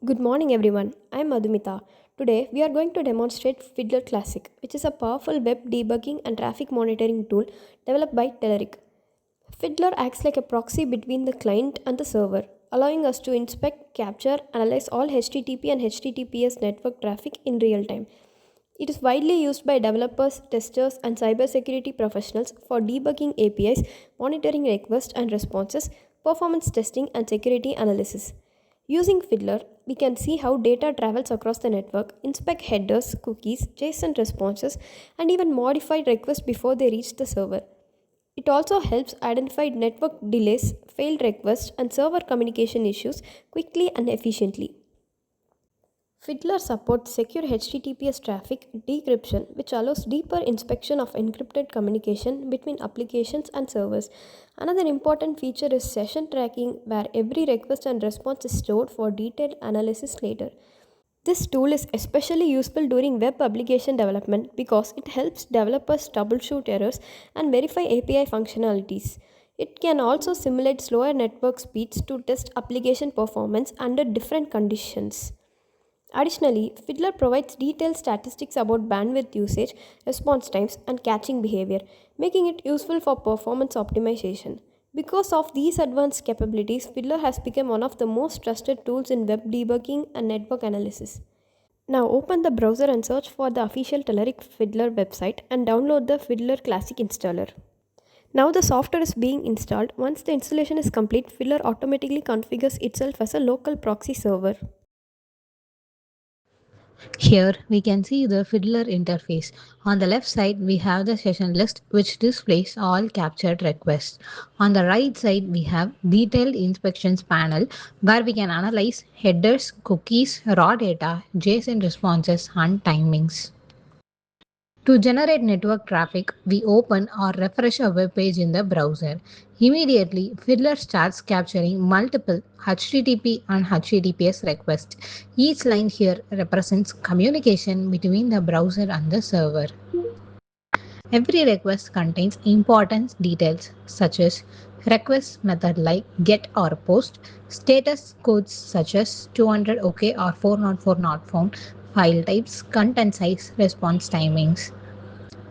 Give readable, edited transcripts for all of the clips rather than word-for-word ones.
Good morning, everyone. I'm Madhumita. Today, we are going to demonstrate Fiddler Classic, which is a powerful web debugging and traffic monitoring tool developed by Telerik. Fiddler acts like a proxy between the client and the server, allowing us to inspect, capture, analyze all HTTP and HTTPS network traffic in real time. It is widely used by developers, testers, and cybersecurity professionals for debugging APIs, monitoring requests and responses, performance testing, and security analysis. Using Fiddler, we can see how data travels across the network, inspect headers, cookies, JSON responses, and even modify requests before they reach the server. It also helps identify network delays, failed requests, and server communication issues quickly and efficiently. Fiddler supports secure HTTPS traffic decryption, which allows deeper inspection of encrypted communication between applications and servers. Another important feature is session tracking, where every request and response is stored for detailed analysis later. This tool is especially useful during web application development because it helps developers troubleshoot errors and verify API functionalities. It can also simulate slower network speeds to test application performance under different conditions. Additionally, Fiddler provides detailed statistics about bandwidth usage, response times, and caching behavior, making it useful for performance optimization. Because of these advanced capabilities, Fiddler has become one of the most trusted tools in web debugging and network analysis. Now open the browser and search for the official Telerik Fiddler website and download the Fiddler Classic installer. Now the software is being installed. Once the installation is complete, Fiddler automatically configures itself as a local proxy server. Here we can see the Fiddler interface. On the left side we have the session list which displays all captured requests. On the right side we have detailed inspections panel where we can analyze headers, cookies, raw data, JSON responses and timings. To generate network traffic, we open or refresh a web page in the browser. Immediately, Fiddler starts capturing multiple HTTP and HTTPS requests. Each line here represents communication between the browser and the server. Every request contains important details such as request method like get or post, status codes such as 200 OK or 404 not found, file types, content size, response timings.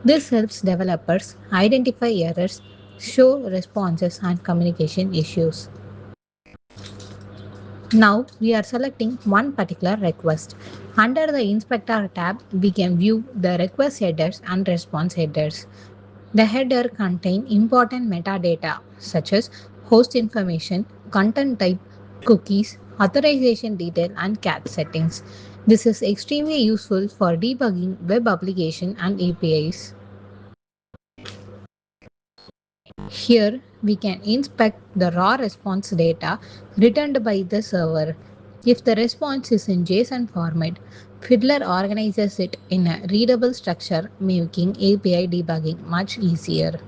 This helps developers identify errors, show responses, and communication issues. Now we are selecting one particular request. Under the Inspector tab, we can view the request headers and response headers. The header contains important metadata such as host information, content type, cookies, authorization detail, and cache settings. This is extremely useful for debugging web application and APIs. Here we can inspect the raw response data returned by the server. If the response is in JSON format, Fiddler organizes it in a readable structure, making API debugging much easier.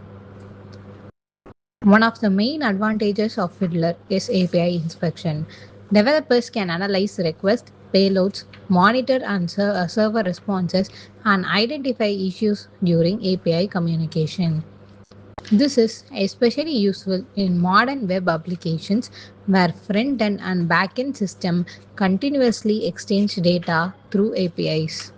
One of the main advantages of Fiddler is API inspection. Developers can analyze requests, payloads, monitor and server responses, and identify issues during API communication. This is especially useful in modern web applications where front end and back end system continuously exchange data through APIs.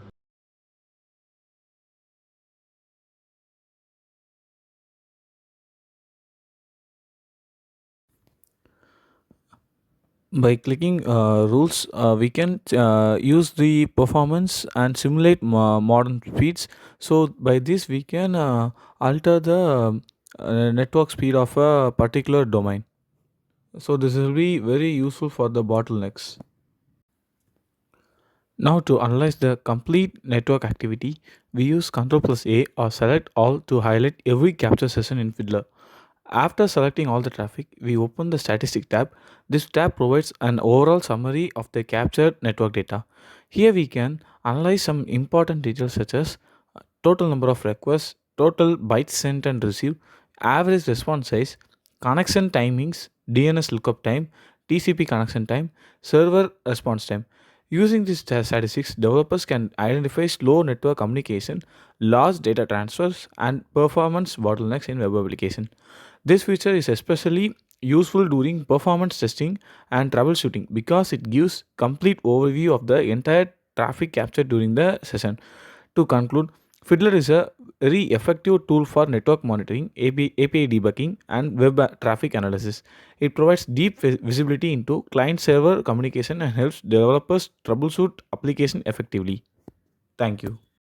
By clicking rules, we can use the performance and simulate modern speeds. So by this we can alter the network speed of a particular domain. So this will be very useful for the bottlenecks. Now to analyze the complete network activity, we use Ctrl plus A or select all to highlight every capture session in Fiddler. After selecting all the traffic, we open the statistic tab. This tab provides an overall summary of the captured network data. Here we can analyze some important details such as total number of requests, total bytes sent and received, average response size, connection timings, DNS lookup time, TCP connection time, server response time. Using these statistics, developers can identify slow network communication, large data transfers, and performance bottlenecks in web application. This feature is especially useful during performance testing and troubleshooting because it gives complete overview of the entire traffic captured during the session. To conclude, Fiddler is a very effective tool for network monitoring, API debugging, and web traffic analysis. It provides deep visibility into client-server communication and helps developers troubleshoot application effectively. Thank you.